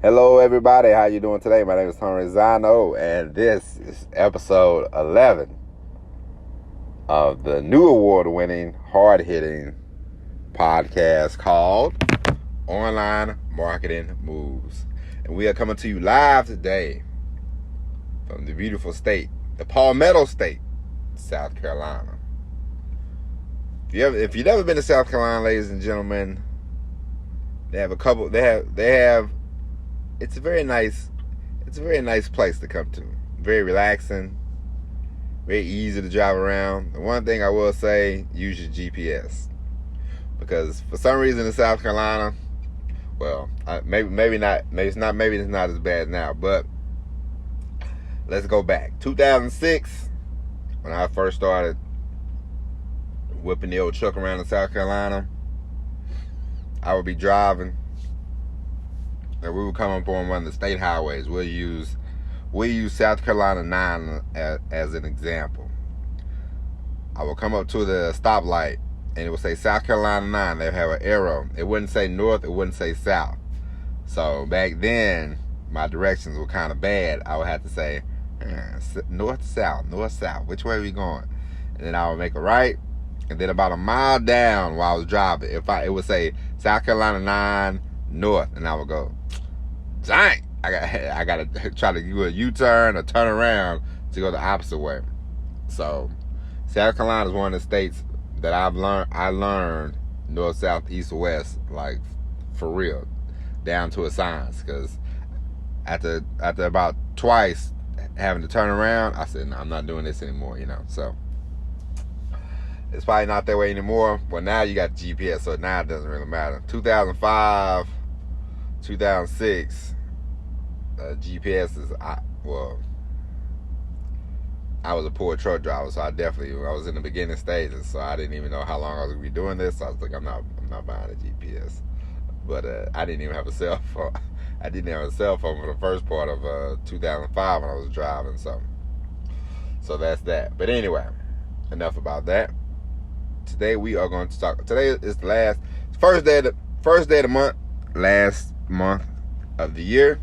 Hello, everybody. How you doing today? My name is Tony Zano, and this is episode 11 of the new award-winning, hard-hitting podcast called Online Marketing Moves. And we are coming to you live today from the beautiful state, the Palmetto State, South Carolina. If you've never been to South Carolina, ladies and gentlemen, they have it's a very nice place to come to. Very relaxing, very easy to drive around. The one thing I will say, use your GPS, because for some reason in South Carolina, well, maybe it's not as bad now, but let's go back. 2006, when I first started whipping the old truck around in South Carolina, I would be driving, and we would come up on one of the state highways. We'll use South Carolina 9 as an example. I would come up to the stoplight, and it would say South Carolina 9. They would have an arrow. It wouldn't say north. It wouldn't say south. So back then, my directions were kind of bad. I would have to say north, south. Which way are we going? And then I would make a right. And then about a mile down while I was driving, it would say South Carolina 9 north, and I would go, dang, I got to try to do a U-turn or turn around to go the opposite way. So South Carolina is one of the states that I learned north, south, east, west, like for real, down to a science. Because after about twice having to turn around, I said, no, I'm not doing this anymore, so it's probably not that way anymore. Well, now you got GPS, so now it doesn't really matter. 2005, 2006, GPS is, I was a poor truck driver, so I was in the beginning stages, so I didn't even know how long I was going to be doing this. So I was like, I'm not buying a GPS. But I didn't even have a cell phone. I didn't have a cell phone for the first part of 2005 when I was driving, so that's that. But anyway, enough about that. Today we are going to talk. Today is the first day of the month, last month of the year.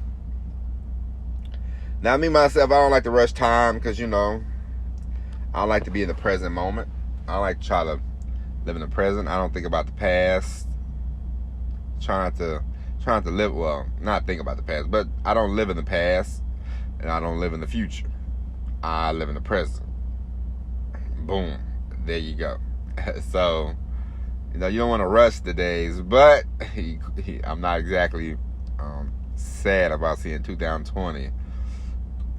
Now, me myself, I don't like to rush time because I don't like to be in the present moment. I like to try to live in the present. I don't think about the past. Trying to live, well, not think about the past, but I don't live in the past and I don't live in the future. I live in the present. Boom. There you go. So, you don't want to rush the days, but I'm not exactly sad about seeing 2020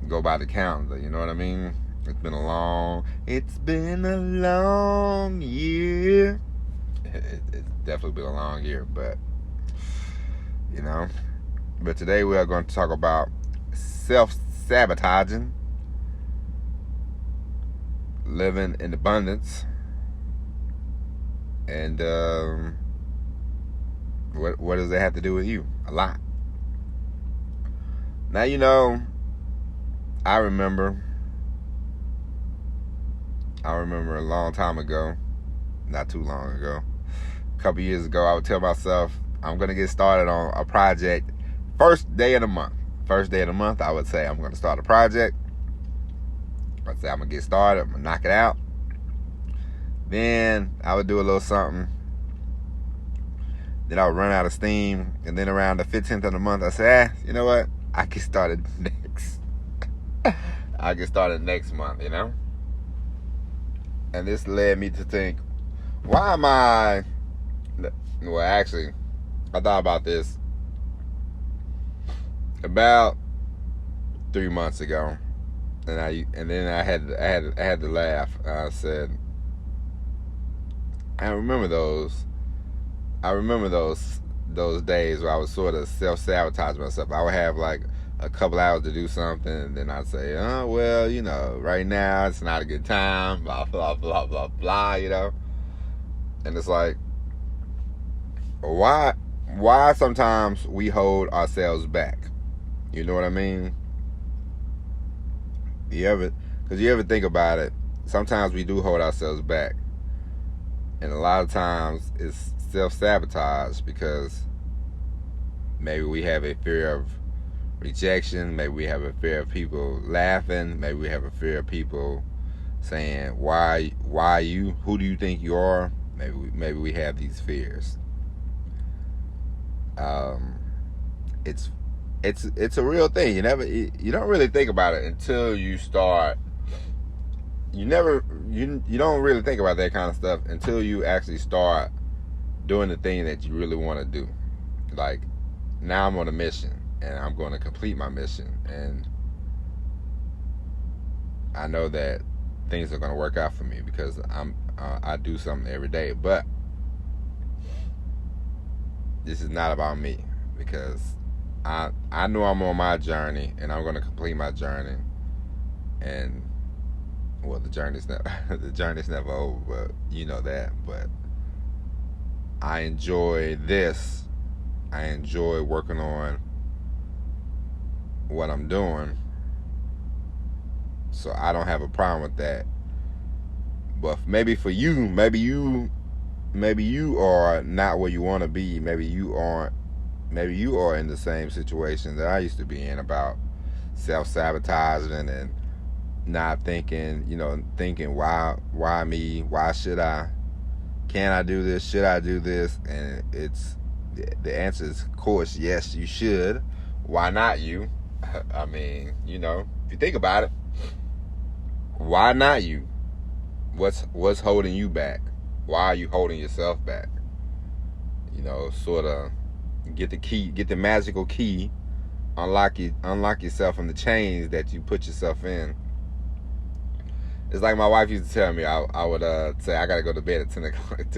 go by the calendar. You know what I mean? It's been a long year. It's definitely been a long year, but But today we are going to talk about self-sabotaging, living in abundance, and what does that have to do with you? A lot. Now, I remember a long time ago, not too long ago, a couple years ago, I would tell myself, I'm going to get started on a project first day of the month. I would say, I'm going to start a project. I'd say, I'm going to get started. I'm going to knock it out. Then I would do a little something. Then I would run out of steam. And then around the 15th of the month, I say, you know what? I get started next. I get started next month, And this led me to think, why am I... Well, actually, I thought about this about 3 months ago, and then I had to laugh. I said, I remember those days where I was sort of self-sabotage myself. I would have like a couple hours to do something, and then I'd say, oh, well, right now it's not a good time, blah, blah, blah, blah, blah, And it's like, why sometimes we hold ourselves back? You know what I mean? Because you ever think about it, sometimes we do hold ourselves back. And a lot of times it's self-sabotage because maybe we have a fear of rejection. Maybe we have a fear of people laughing. Maybe we have a fear of people saying, why you? Who do you think you are? Maybe we have these fears. It's a real thing. You don't really think about it until you start. You don't really think about that kind of stuff until you actually start doing the thing that you really want to do. Like, now I'm on a mission and I'm going to complete my mission, and I know that things are going to work out for me because I do something every day. But this is not about me, because I know I'm on my journey and I'm going to complete my journey. And well, the journey's never over, but you know that. But I enjoy this. I enjoy working on what I'm doing, so I don't have a problem with that. But maybe for you, maybe you are not where you want to be. Maybe you are in the same situation that I used to be in, about self-sabotaging and not thinking, why me? Why should I? Can I do this? Should I do this? And the answer is, of course, yes, you should. Why not you? I mean, if you think about it, why not you? What's holding you back? Why are you holding yourself back? Sort of get the key, get the magical key, unlock yourself from the chains that you put yourself in. It's like my wife used to tell me, I would say, I got to go to bed at 10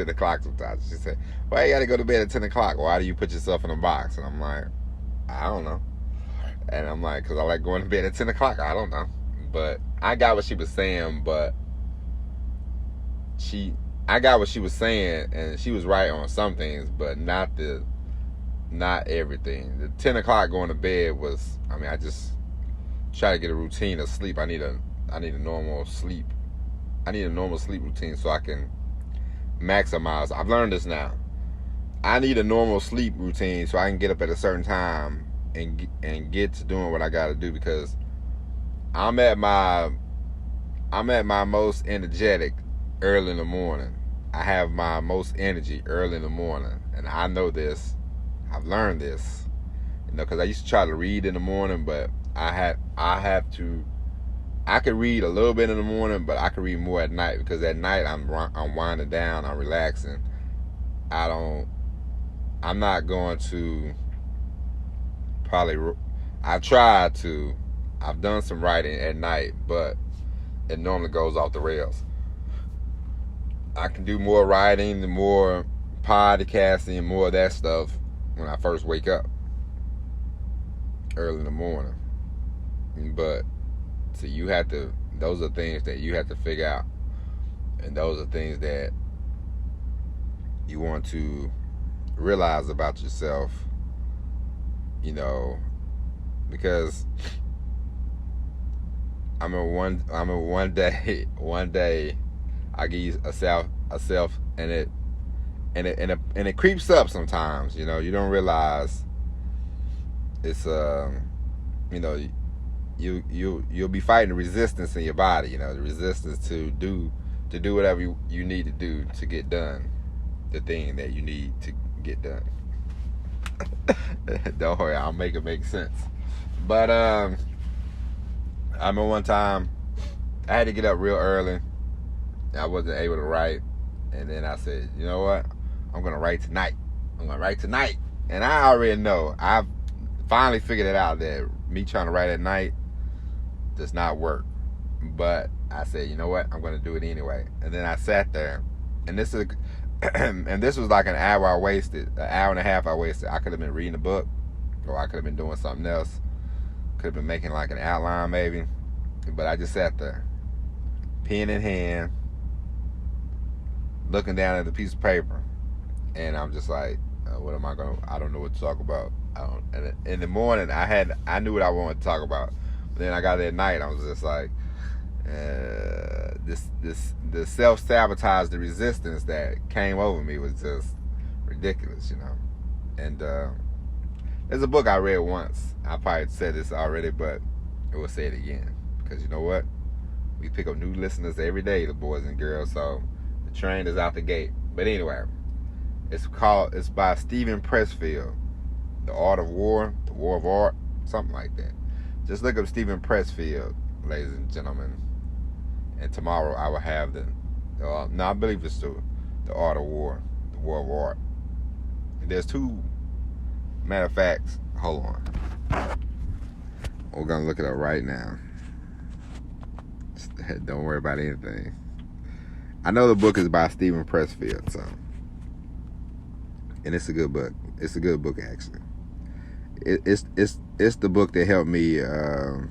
o'clock sometimes. She said, why you got to go to bed at 10 o'clock? Why do you put yourself in a box? And I'm like, I don't know. And I'm like, because I like going to bed at 10 o'clock. I don't know. But I got what she was saying, I got what she was saying, and she was right on some things, but not everything. The 10 o'clock going to bed was, I just try to get a routine of sleep. I need a normal sleep. I need a normal sleep routine so I can maximize. I've learned this now. I need a normal sleep routine so I can get up at a certain time and get to doing what I got to do, because I'm at my most energetic early in the morning. I have my most energy early in the morning, and I know this. I've learned this, because I used to try to read in the morning, but I could read a little bit in the morning, but I could read more at night, because at night I'm winding down, I'm relaxing. I'm not going to I've done some writing at night, but it normally goes off the rails. I can do more writing, the more podcasting, more of that stuff when I first wake up early in the morning. But so those are things that you have to figure out, and those are things that you want to realize about yourself, because one day I give you a self, and it creeps up sometimes. You don't realize it's you'll be fighting resistance in your body. The resistance to do whatever you need to do to get done the thing that you need to get done. Don't worry, I'll make it make sense. But I remember one time I had to get up real early. I wasn't able to write, and then I said, you know what? I'm gonna write tonight. And I already know. I've finally figured it out that me trying to write at night does not work. But I said, you know what? I'm gonna do it anyway. And then I sat there, and this was like an hour I wasted, an hour and a half I wasted. I could have been reading a book, or I could have been doing something else. Could have been making like an outline maybe. But I just sat there, pen in hand, looking down at the piece of paper, and I'm just like, what am I gonna? I don't know what to talk about. And in the morning, I knew what I wanted to talk about. But then I got there at night, I was just like, the self-sabotage, the resistance that came over me was just ridiculous, And There's a book I read once. I probably said this already, but I will say it again. Because you know what? We pick up new listeners every day, the boys and girls, so the train is out the gate. But anyway, it's by Steven Pressfield. The Art of War, The War of Art, something like that. Just look up Steven Pressfield, ladies and gentlemen. And tomorrow I will have I believe it's the Art of War, The War of Art. And there's two, matter of fact, hold on. We're going to look it up right now. Don't worry about anything. I know the book is by Steven Pressfield, so. And it's a good book. It's a good book, actually. It's the book that helped me. The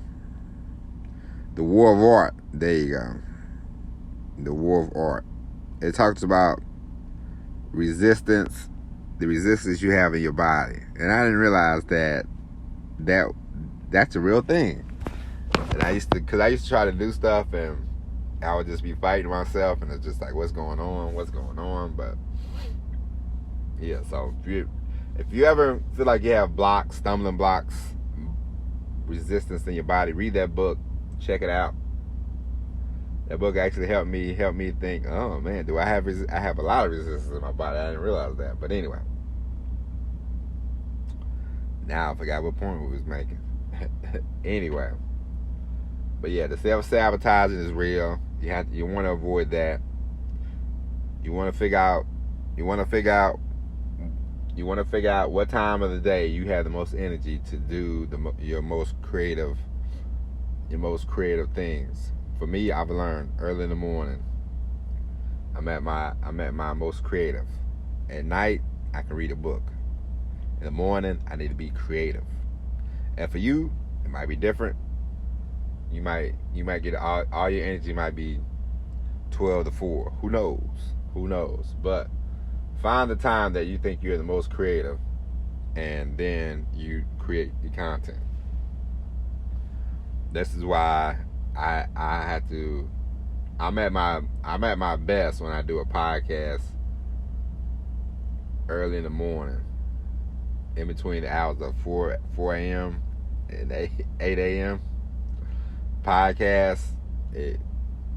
War of Art. There you go. The War of Art. It talks about resistance, the resistance you have in your body, and I didn't realize that's a real thing. And I used to try to do stuff, and I would just be fighting myself, and it's just like, what's going on? But yeah, so if you ever feel like you have stumbling blocks, resistance in your body, read that book, check it out. That book actually helped me think, oh man, I have a lot of resistance in my body. I didn't realize that. But anyway, now I forgot what point we was making. Anyway, but yeah, the self-sabotaging is real. You want to avoid that. You want to figure out what time of the day you have the most energy to do your most creative things. For me, I've learned early in the morning, I'm at my most creative. At night, I can read a book. In the morning, I need to be creative. And for you, it might be different. You might get all your energy might be 12 to 4. Who knows? But find the time that you think you're the most creative, and then you create your content. This is why I'm at my best when I do a podcast early in the morning, in between the hours of 4 a.m. and 8 a.m. Podcasts.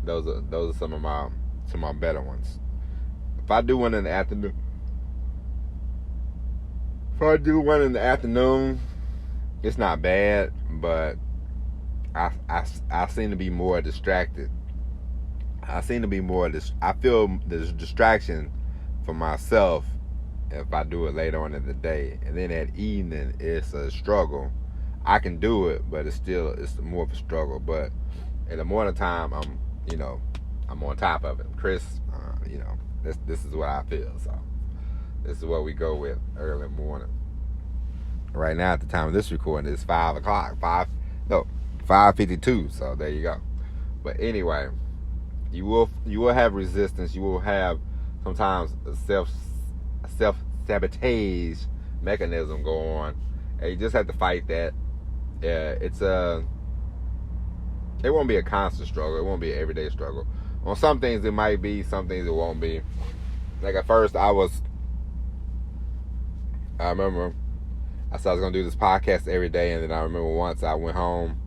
Those are some of my better ones. If I do one in the afternoon, it's not bad, but I seem to be more distracted. I feel the distraction for myself if I do it later on in the day. And then at evening, it's a struggle. I can do it, but it's more of a struggle. But in the morning time, I'm on top of it. Chris, this is what I feel. So this is what we go with early morning. Right now, at the time of this recording, it's 5 o'clock. 5:52. So there you go. But anyway, you will have resistance. You will have sometimes a self-sabotage mechanism go on, and you just have to fight that. It won't be a constant struggle. It won't be an everyday struggle. On some things it might be, some things it won't be. Like at first I remember I said I was gonna do this podcast every day, and then I remember once I went home,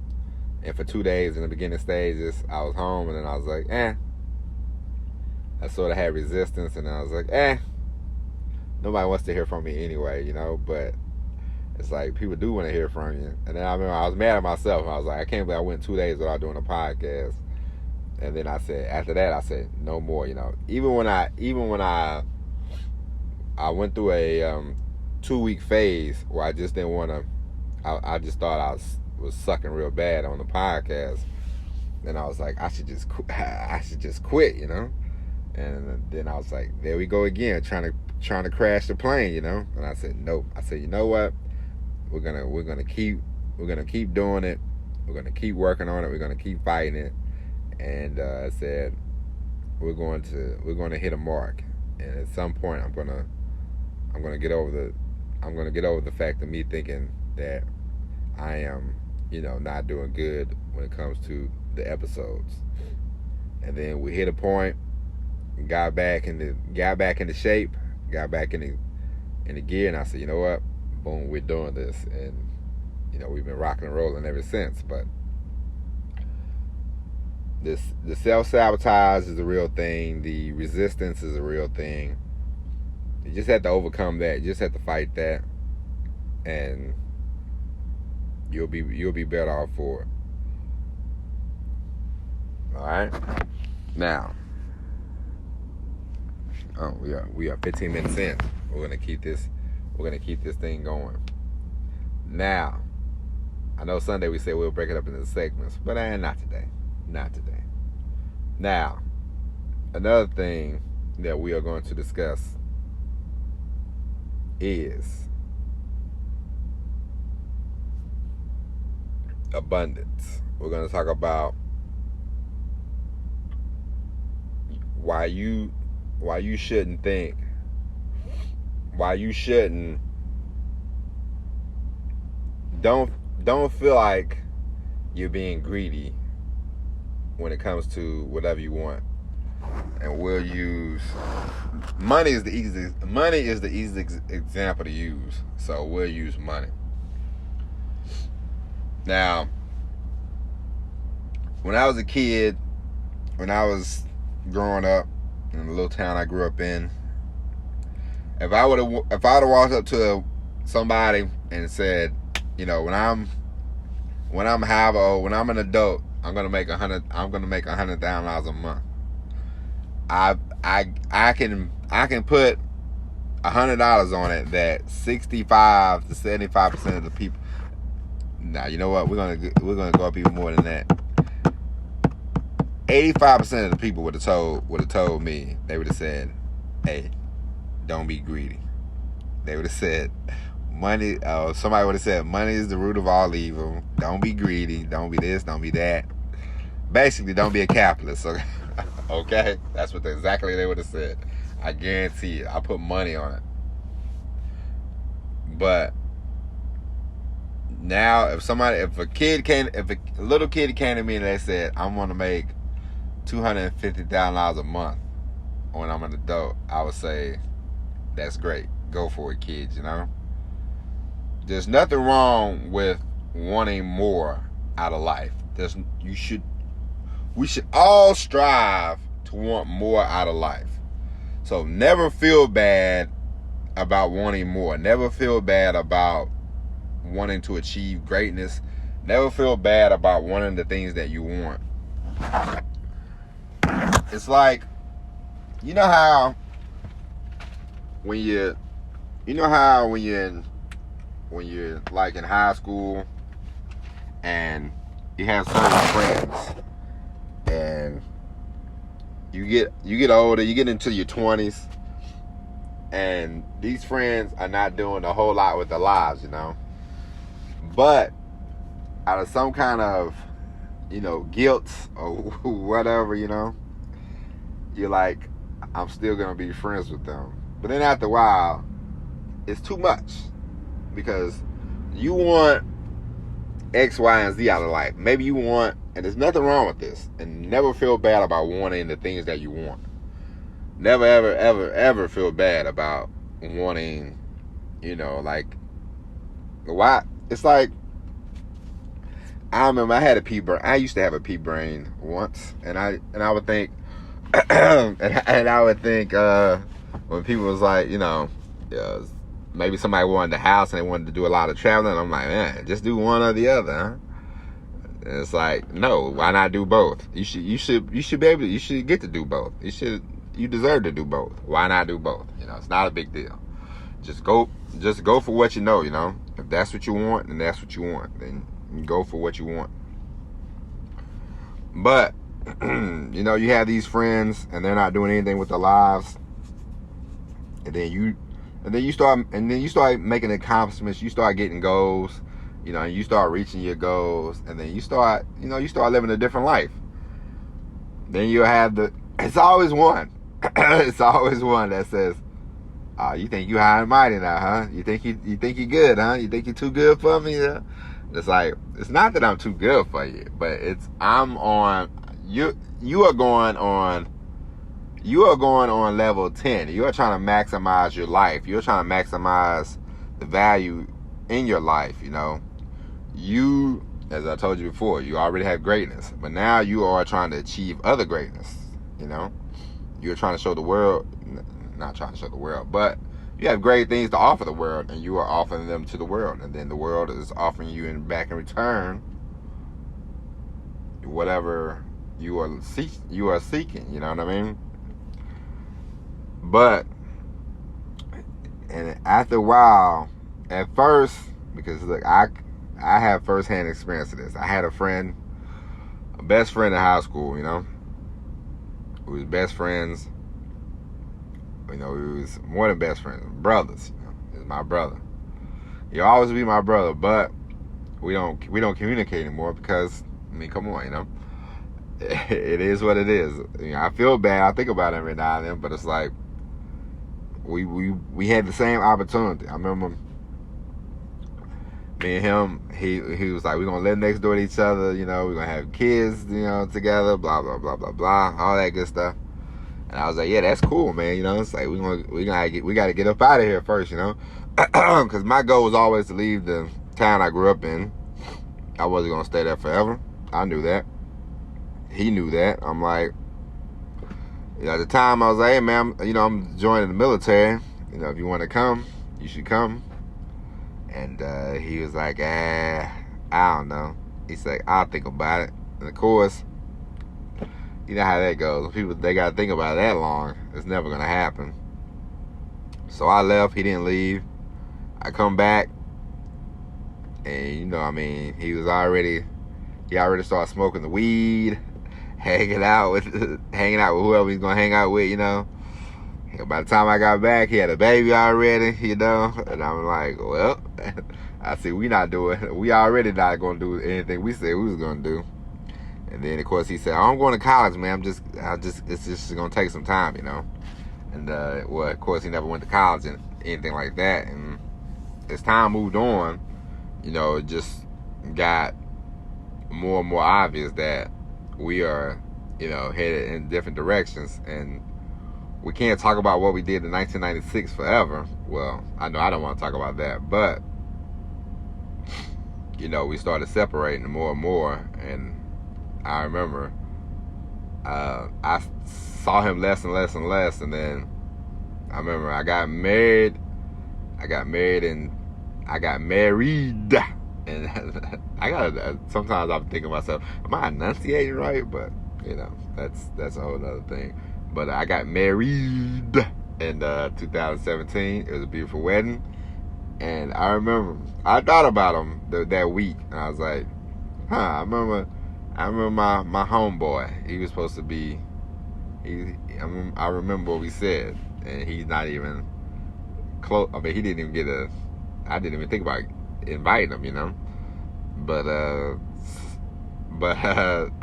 and for 2 days in the beginning stages I was home, and then I was like, I sort of had resistance, and then I was like, nobody wants to hear from me anyway, but it's like people do want to hear from you. And then I remember I was mad at myself. I was like, I can't believe I went 2 days without doing a podcast. And then after that I said no more. Even when I went through a 2-week phase where I just didn't want to. I just thought I was sucking real bad on the podcast, and I was like, I should just quit, And then I was like, there we go again, trying to crash the plane, And I said nope. I said, you know what? We're gonna keep doing it. We're gonna keep working on it. We're gonna keep fighting it. And I said we're going to hit a mark. And at some point, I'm gonna get over the fact of me thinking that I am, not doing good when it comes to the episodes. And then we hit a point, got back into shape, got back in the gear, and I said, you know what? boom, we're doing this, and we've been rocking and rolling ever since. But the self-sabotage is a real thing. The resistance is a real thing. You just have to overcome that. You just have to fight that, and you'll be better off for it. All right. Now, we are 15 minutes in. We're gonna keep this thing going. Now, I know Sunday we said we'll break it up into segments, but not today. Not today. Now, another thing that we are going to discuss is abundance. We're going to talk about why you shouldn't don't feel like you're being greedy when it comes to whatever you want. And we'll use money is the easiest example to use. So we'll use money. Now, when I was a kid, when I was growing up in the little town I grew up in, if I would have walked up to somebody and said, when I'm an adult, I'm gonna make $100,000 a month. I can put $100 on it that 65 to 75% of the people. Now, you know what? We're gonna go up even more than that. 85% of the people would have told me, they would have said, "Hey, don't be greedy." They would have said, "Money." Somebody would have said, "Money is the root of all evil. Don't be greedy. Don't be this. Don't be that." Basically, don't be a capitalist. Okay, okay? That's what exactly they would have said. I guarantee it. I put money on it. But now, if a little kid came to me and they said, "I'm gonna make $250,000 a month when I'm an adult," I would say, "That's great. Go for it, kids." There's nothing wrong with wanting more out of life. We should all strive to want more out of life. So never feel bad about wanting more. Never feel bad about wanting to achieve greatness. Never feel bad about wanting the things that you want. It's like, how when you're like in high school and you have certain friends, and you get older, you get into your 20s, and these friends are not doing a whole lot with their lives, but out of some kind of guilt or whatever, you're like, I'm still gonna be friends with them. But then after a while, it's too much, because you want X, Y, and Z out of life. Maybe you want, and there's nothing wrong with this, and never feel bad about wanting the things that you want. Never, ever, ever, ever feel bad about wanting, like, why? It's like, I remember I had a pea brain. I used to have a pea brain once, and I would think, and I would think, when people was like, maybe somebody wanted a house and they wanted to do a lot of traveling, I'm like, man, just do one or the other, huh? And it's like, no, why not do both? You should be able to, you should get to do both. You deserve to do both. Why not do both? It's not a big deal. Just go for what you know, If that's what you want, then that's what you want. Then you go for what you want. But, you have these friends and they're not doing anything with their lives. And then you start making accomplishments. You start getting goals, and you start reaching your goals, and then you start living a different life. Then you'll have it's always one. It's always one that says, you think you high and mighty now, huh? You think you're good, huh? You think you're too good for me? Yeah? It's like, it's not that I'm too good for you, but I'm on, you are going on level 10. You're trying to maximize your life. You're trying to maximize the value in your life. You know, you, as I told you before, you already have greatness, but now you are trying to achieve other greatness. You know, you're trying to show the world, not trying to show the world, but you have great things to offer the world, and you are offering them to the world, and then the world is offering you back in return whatever you are seeking. You know what I mean? But and after a while, at first, because look, I have firsthand experience of this. I had a friend, a best friend in high school. You know, we was best friends. You know, we was more than best friends, brothers. You know, he's my brother. He'll always be my brother, but we don't communicate anymore because, I mean, come on, you know. It is what it is. You know, I feel bad. I think about it every now and then, but it's like we had the same opportunity. I remember me and him. He was like, we're gonna live next door to each other. You know, we're gonna have kids. You know, together. Blah blah blah blah blah. All that good stuff. And I was like, yeah, that's cool, man. You know, it's like we gotta get up out of here first. You know, because my goal was always to leave the town I grew up in. I wasn't gonna stay there forever. I knew that. He knew that. I'm like, you know, at the time I was like, hey man, I'm joining the military. You know, if you want to come, you should come. And he was like, I don't know. He's like, I'll think about it. And of course, you know how that goes. People, they got to think about it that long. It's never going to happen. So I left. He didn't leave. I come back. And, you know, I mean, he already started smoking the weed, hanging out with whoever he's going to hang out with, you know. And by the time I got back, he had a baby already, you know. And I'm like, well, I see we already not going to do anything we said we was going to do. And then, of course, he said, I'm going to college, man. It's just going to take some time, you know. And, well, of course, he never went to college and anything like that. And as time moved on, you know, it just got more and more obvious that we are, you know, headed in different directions. And we can't talk about what we did in 1996 forever. Well, I know I don't want to talk about that. But, you know, we started separating more and more. And I remember I saw him less and less and less, and then I remember I got married, and sometimes I'm thinking to myself, am I enunciating right? But you know, that's a whole other thing. But I got married in 2017. It was a beautiful wedding, and I remember I thought about him that week, and I was like, I remember my homeboy. He was supposed to be. I remember what we said, and he's not even close. I mean, he didn't even get I didn't even think about inviting him, you know. But I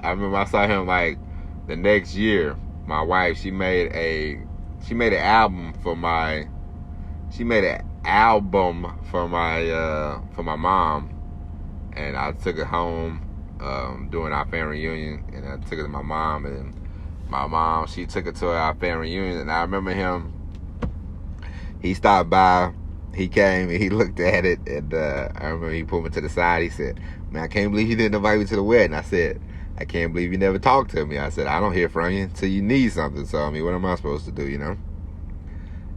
remember I saw him like the next year. My wife, she made an album for my mom, and I took it home. During our family reunion, and I took it to my mom, and my mom, she took it to our family reunion. And I remember him, he stopped by, he came and he looked at it, and I remember he pulled me to the side. He said, man, I can't believe you didn't invite me to the wedding. I said, I can't believe you never talked to me. I said, I don't hear from you until you need something. So I mean, what am I supposed to do, you know?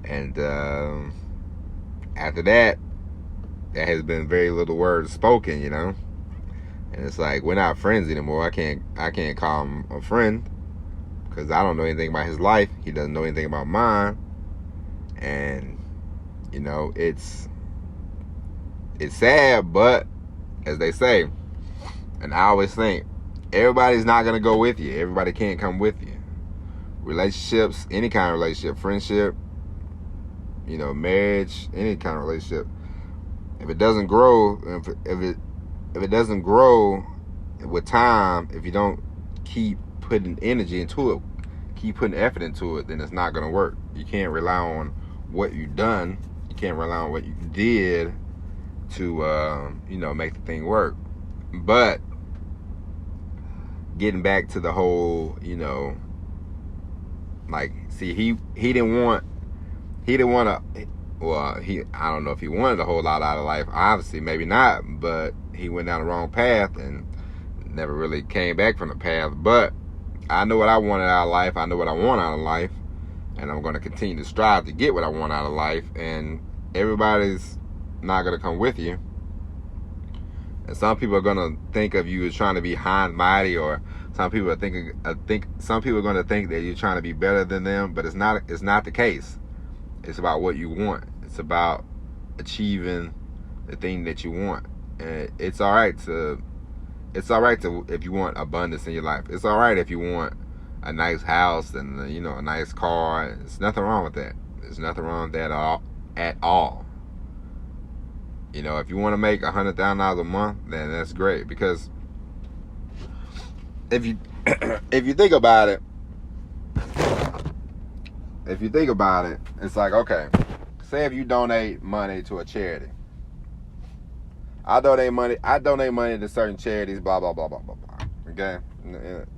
And after that, there has been very little words spoken, you know. And it's like, we're not friends anymore. I can't call him a friend because I don't know anything about his life. He doesn't know anything about mine. And, you know, it's sad, but as they say, and I always think, everybody's not going to go with you. Everybody can't come with you. Relationships, any kind of relationship, friendship, you know, marriage, any kind of relationship, if it doesn't grow, if it doesn't grow with time, if you don't keep putting energy into it, keep putting effort into it, then it's not going to work. You can't rely on what you've done. You can't rely on what you did to, you know, make the thing work. But getting back to the whole, you know, like, see, he didn't want to, well, I don't know if he wanted a whole lot out of life. Obviously, maybe not, but he went down the wrong path and never really came back from the path. But I know what I wanted out of life. I know what I want out of life, and I'm going to continue to strive to get what I want out of life. And everybody's not going to come with you. And some people are going to think of you as trying to be high and mighty, or some people some people are going to think that you're trying to be better than them, but it's not the case. It's about what you want. It's about achieving the thing that you want. And it's all right to if you want abundance in your life. It's all right if you want a nice house and a nice car. There's nothing wrong with that. There's nothing wrong with that at all. If you want to make $100,000 a month, then that's great. Because if you think about it, it's like, okay, say if you donate money to a charity. I donate money to certain charities, blah blah blah blah blah blah. Okay,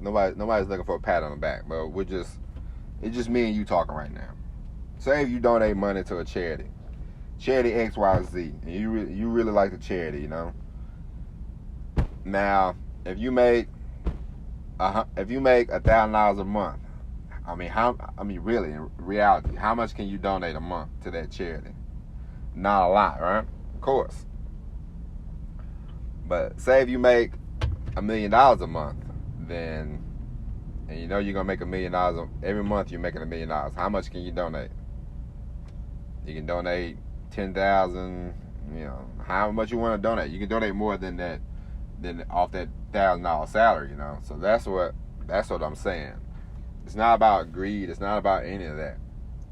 nobody's looking for a pat on the back, but it's just me and you talking right now. Say if you donate money to a charity XYZ, and you really like the charity, Now, if you make $1,000 a month, really, in reality, how much can you donate a month to that charity? Not a lot, right? Of course. But say if you make $1 million a month, then, and you're gonna make $1 million every month, you're making $1 million. How much can you donate? You can donate 10,000. How much you want to donate. You can donate more than that, off that $1,000 salary. So that's what I'm saying. It's not about greed. It's not about any of that.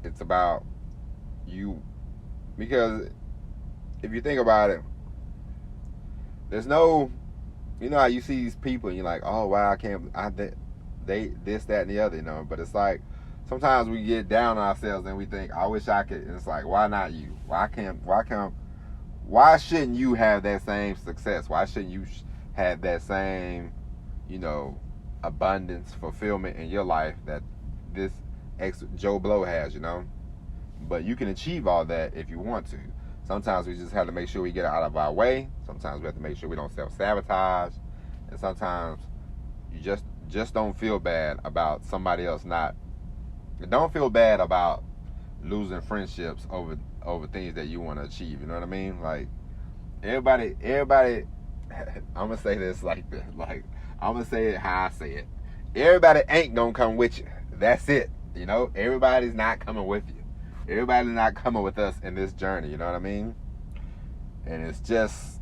It's about you. Because if you think about it, there's no, how you see these people and you're like, oh wow, they this, that, and the other, But it's like sometimes we get down on ourselves and we think, I wish I could. And it's like, why not you? Why shouldn't you have that same success? Why shouldn't you have that same, abundance, fulfillment in your life that this Joe Blow has, But you can achieve all that if you want to. Sometimes we just have to make sure we get out of our way. Sometimes we have to make sure we don't self-sabotage. And sometimes you just don't feel bad about somebody else not. Don't feel bad about losing friendships over things that you want to achieve. You know what I mean? Like, everybody, I'm going to say this like this. Like, I'm going to say it how I say it. Everybody ain't going to come with you. That's it. Everybody's not coming with you. Everybody's not coming with us in this journey. You know what I mean? And it's just,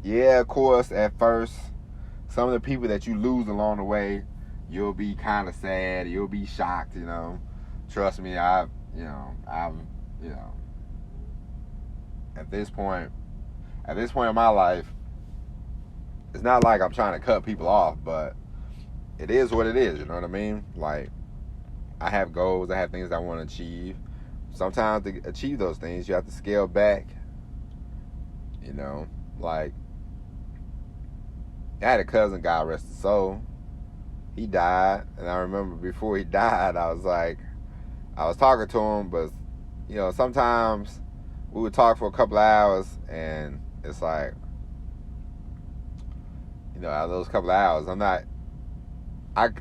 yeah, of course, at first, some of the people that you lose along the way, you'll be kind of sad. You'll be shocked, Trust me, at this point in my life, it's not like I'm trying to cut people off, but it is what it is, you know what I mean? Like, I have goals, I have things I want to achieve. Sometimes to achieve those things, you have to scale back, Like, I had a cousin, God rest his soul. He died, and I remember before he died, I was talking to him, but, sometimes we would talk for a couple of hours, and it's like, out of those couple of hours, how I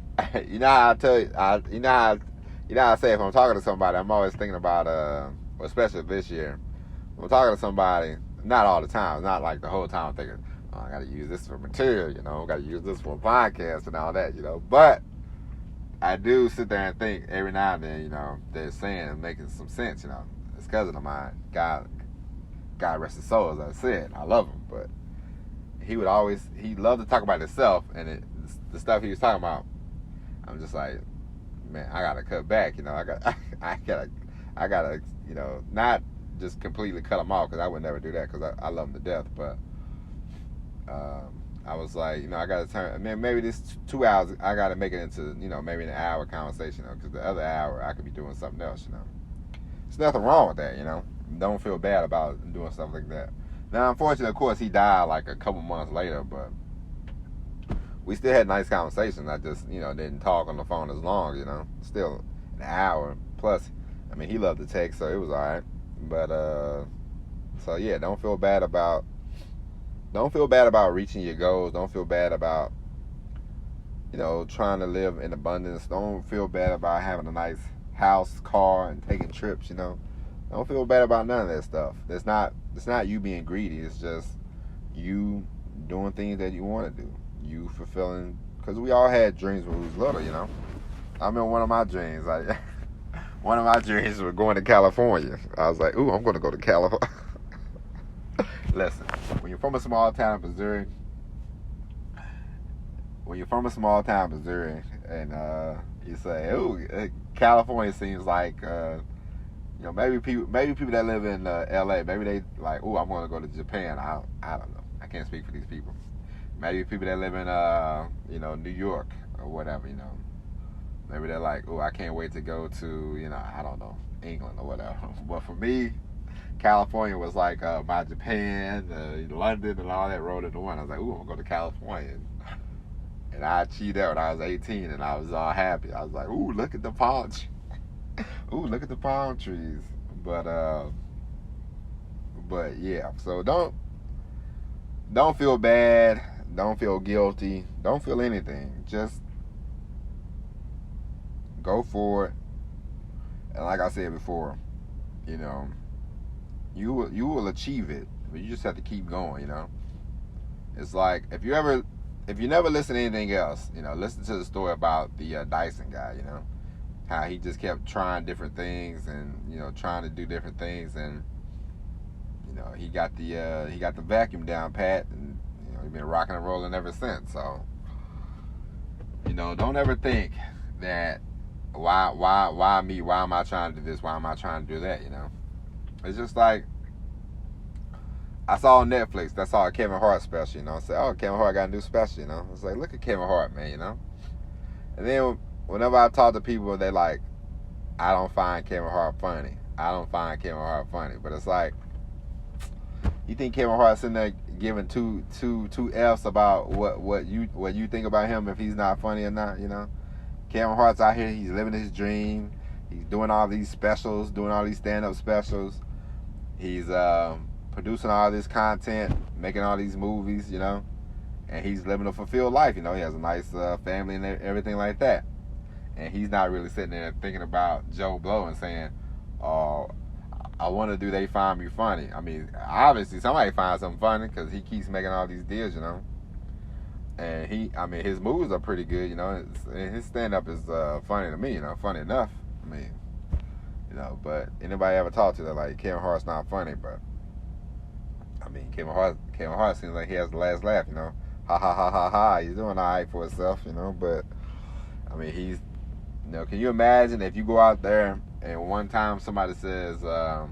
say if I'm talking to somebody, I'm always thinking about, especially this year, when I'm talking to somebody, not all the time, not like the whole time I'm thinking, oh, I got to use this for material, I got to use this for a podcast and all that, but I do sit there and think every now and then, they're saying and making some sense, This cousin of mine, God rest his soul, as I said, I love him, but he loved to talk about himself, and the stuff he was talking about, I'm just like, man, I gotta cut back, I gotta, not just completely cut him off, because I would never do that, because I love him to death, but I was like, I gotta turn, maybe this 2 hours, I gotta make it into, maybe an hour conversation, because the other hour I could be doing something else, There's nothing wrong with that, Don't feel bad about doing stuff like that. Now, unfortunately, of course, he died like a couple months later, but we still had nice conversations. I just, didn't talk on the phone as long, Still an hour plus. I mean, he loved the text, so it was all right. But so yeah, don't feel bad about reaching your goals. Don't feel bad about trying to live in abundance. Don't feel bad about having a nice house, car, and taking trips. Don't feel bad about none of that stuff. It's not you being greedy. It's just you doing things that you want to do. You fulfilling, because we all had dreams when we was little. I remember one of my dreams. One of my dreams was going to California. I was like, ooh, I'm going to go to California. Listen, when you're from a small town in Missouri, and you say, ooh, California seems like, maybe people that live in L.A., maybe they like, ooh, I'm going to go to Japan. I don't know. I can't speak for these people. Maybe people that live in, New York or whatever, maybe they're like, oh, I can't wait to go to, I don't know, England or whatever. But for me, California was like my Japan, London, and all that rolled into one. I was like, ooh, I'm going to go to California. And I achieved that when I was 18, and I was all happy. I was like, ooh, look at the palm trees. Ooh, look at the palm trees. But yeah, so don't feel bad. Don't feel guilty. Don't feel anything. Just go for it. And like I said before, you will achieve it, but you just have to keep going. It's like if you never listen to anything else, listen to the story about the Dyson guy. How he just kept trying different things and trying to do different things, and he got the vacuum down pat, and he's been rocking and rolling ever since. So don't ever think that why me? Why am I trying to do this? Why am I trying to do that? It's just like I saw on Netflix. I saw a Kevin Hart special. I said, oh, Kevin Hart got a new special. It's like, look at Kevin Hart, man. And then whenever I talk to people, they like, I don't find Kevin Hart funny. But it's like, you think Kevin Hart's sitting there giving two F's about what you think about him if he's not funny or not? Kevin Hart's out here. He's living his dream. He's doing all these specials, doing all these stand-up specials. He's producing all this content, making all these movies, and he's living a fulfilled life. He has a nice family and everything like that. And he's not really sitting there thinking about Joe Blow and saying, oh, I wonder, do they find me funny? I mean, obviously somebody finds something funny because he keeps making all these deals, And his moves are pretty good, and his stand-up is funny to me, funny enough. I mean, but anybody ever talk to them like Kevin Hart's not funny, but I mean, Kevin Hart seems like he has the last laugh, ha ha ha ha ha. He's doing all right for himself, but I mean, he's, can you imagine if you go out there and one time somebody says, oh,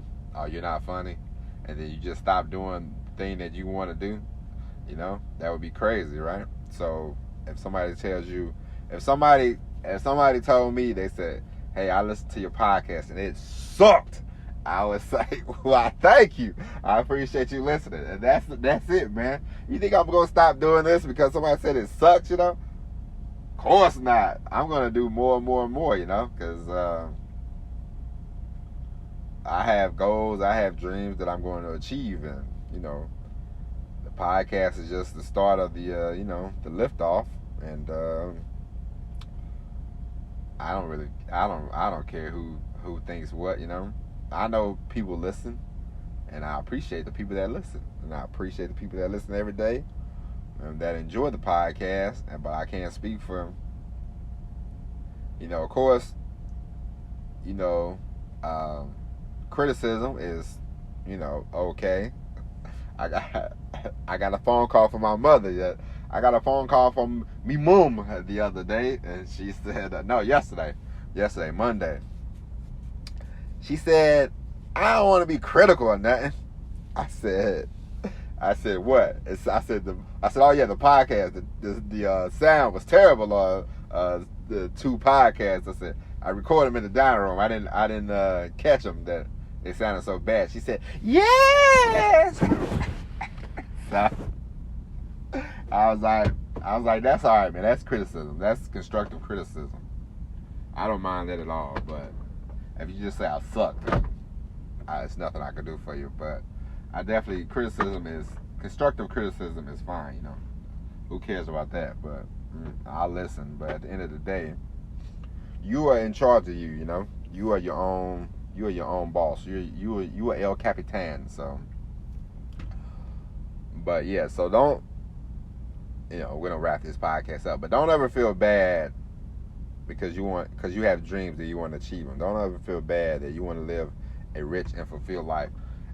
you're not funny, and then you just stop doing the thing that you want to do, that would be crazy, right? So if somebody tells you, if somebody told me, they said, hey, I listened to your podcast and it sucked, I would say, well, thank you. I appreciate you listening. And that's it, man. You think I'm going to stop doing this because somebody said it sucks, Of course not. I'm going to do more and more and more, because I have goals, I have dreams that I'm going to achieve. And, the podcast is just the start of the, the liftoff. And I don't care who thinks what, I know people listen, and I appreciate the people that listen, and I appreciate the people that listen every day, and that enjoy the podcast. But I can't speak for, of course, criticism is, okay. I got a phone call from my mother. I got a phone call from me mom the other day, and she said, no, yesterday, Monday. She said, I don't want to be critical or nothing. I said, what? I said, oh yeah, the podcast, the sound was terrible. The two podcasts. I said, I recorded them in the dining room. I didn't catch them that they sounded so bad. She said, yes. So I was like, that's all right, man. That's criticism. That's constructive criticism. I don't mind that at all, but If you just say I suck, then it's nothing I can do for you. But I definitely, constructive criticism is fine, you know. Who cares about that? But I'll listen. But at the end of the day, you are in charge of you, you know. You are your own boss. You are El Capitan, so. But yeah, so don't, you know, we're gonna wrap this podcast up. But don't ever feel bad because you have dreams that you want to achieve them. Don't ever feel bad that you want to live a rich and fulfilled life.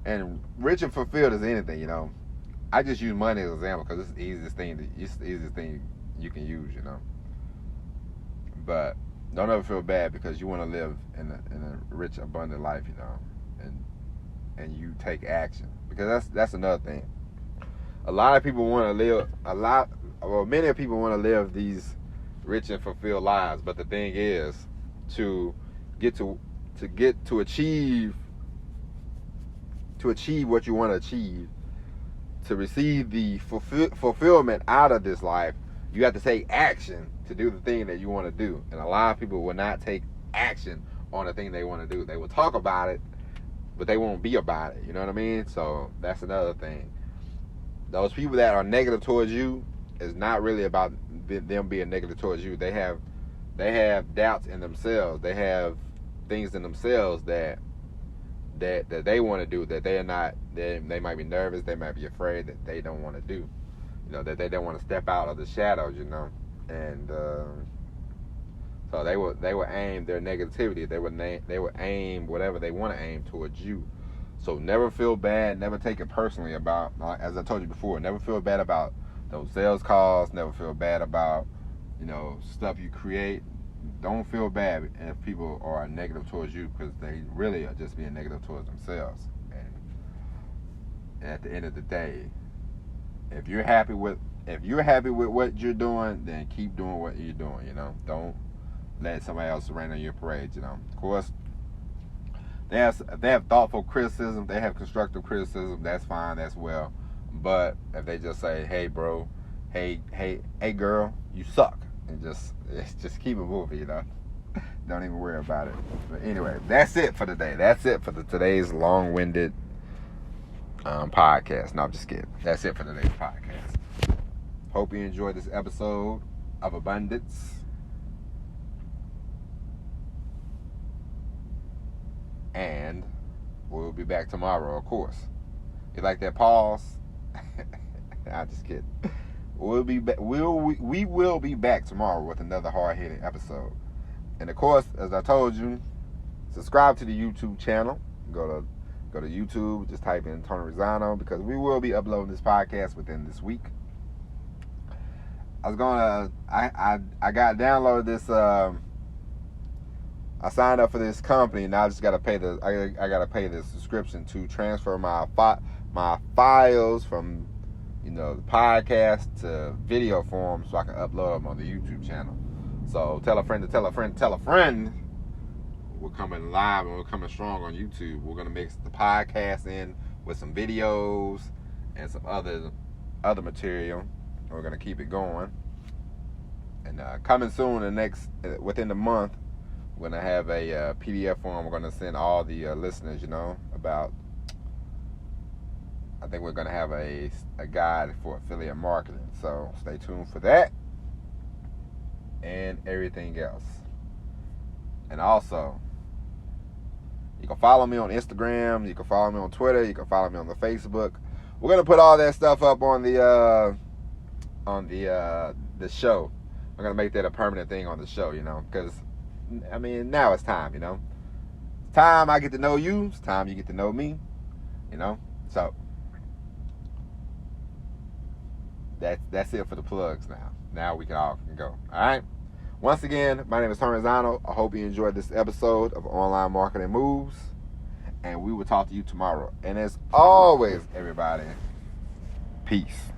And rich and fulfilled is anything, you know. I just use money as an example because it's the easiest thing you can use, you know. But don't ever feel bad because you want to live in a rich, abundant life, you know, and you take action, because that's another thing. A lot of people want to live many people want to live these rich and fulfilled lives, but the thing is to achieve what you want to achieve, to receive the fulfillment out of this life, you have to take action to do the thing that you want to do. And a lot of people will not take action on the thing they want to do. They will talk about it, but they won't be about it. You know what I mean? So that's another thing. Those people that are negative towards you is not really about them being negative towards you. They have doubts in themselves. They have things in themselves that they want to do that they are not. They might be nervous. They might be afraid that they don't want to do. You know, that they don't want to step out of the shadows. You know, and so they will aim their negativity. They will aim whatever they want to aim towards you. So never feel bad. Never take it personally about, as I told you before, never feel bad about those sales calls. Never feel bad about, you know, stuff you create. Don't feel bad if people are negative towards you, because they really are just being negative towards themselves. And at the end of the day, if you're happy with what you're doing, then keep doing what you're doing. You know, don't let somebody else rain on your parade. You know, of course, they have thoughtful criticism, they have constructive criticism. That's fine, that's well. But if they just say, "Hey, bro," "Hey, girl, you suck," and just keep it moving, you know. Don't even worry about it. But anyway, that's it for today. That's it for today's long-winded podcast. No, I'm just kidding. That's it for today's podcast. Hope you enjoyed this episode of Abundance. And we'll be back tomorrow, of course. You like that pause? I'm just kidding. We will be back tomorrow with another hard-hitting episode. And of course, as I told you, subscribe to the YouTube channel. Go to YouTube, just type in Tony Rosano, because we will be uploading this podcast within this week. I got downloaded this. I signed up for this company, and I just gotta pay I gotta pay the subscription to transfer my files from, you know, the podcast to video form, so I can upload them on the YouTube channel. So tell a friend to tell a friend to tell a friend. We're coming live and we're coming strong on YouTube. We're gonna mix the podcast in with some videos and some other material. We're gonna keep it going. And coming soon, within the month, we're going to have a PDF form we're going to send all the listeners, you know, about, I think we're going to have a guide for affiliate marketing. So stay tuned for that and everything else. And also, you can follow me on Instagram, you can follow me on Twitter, you can follow me on the Facebook. We're going to put all that stuff up on the show. We're going to make that a permanent thing on the show, you know, because, I mean, now it's time, you know. It's time I get to know you. It's time you get to know me, you know. So, that's it for the plugs now. Now we can go. All right? Once again, my name is Tony Rosano. I hope you enjoyed this episode of Online Marketing Moves. And we will talk to you tomorrow. And as always, everybody, peace.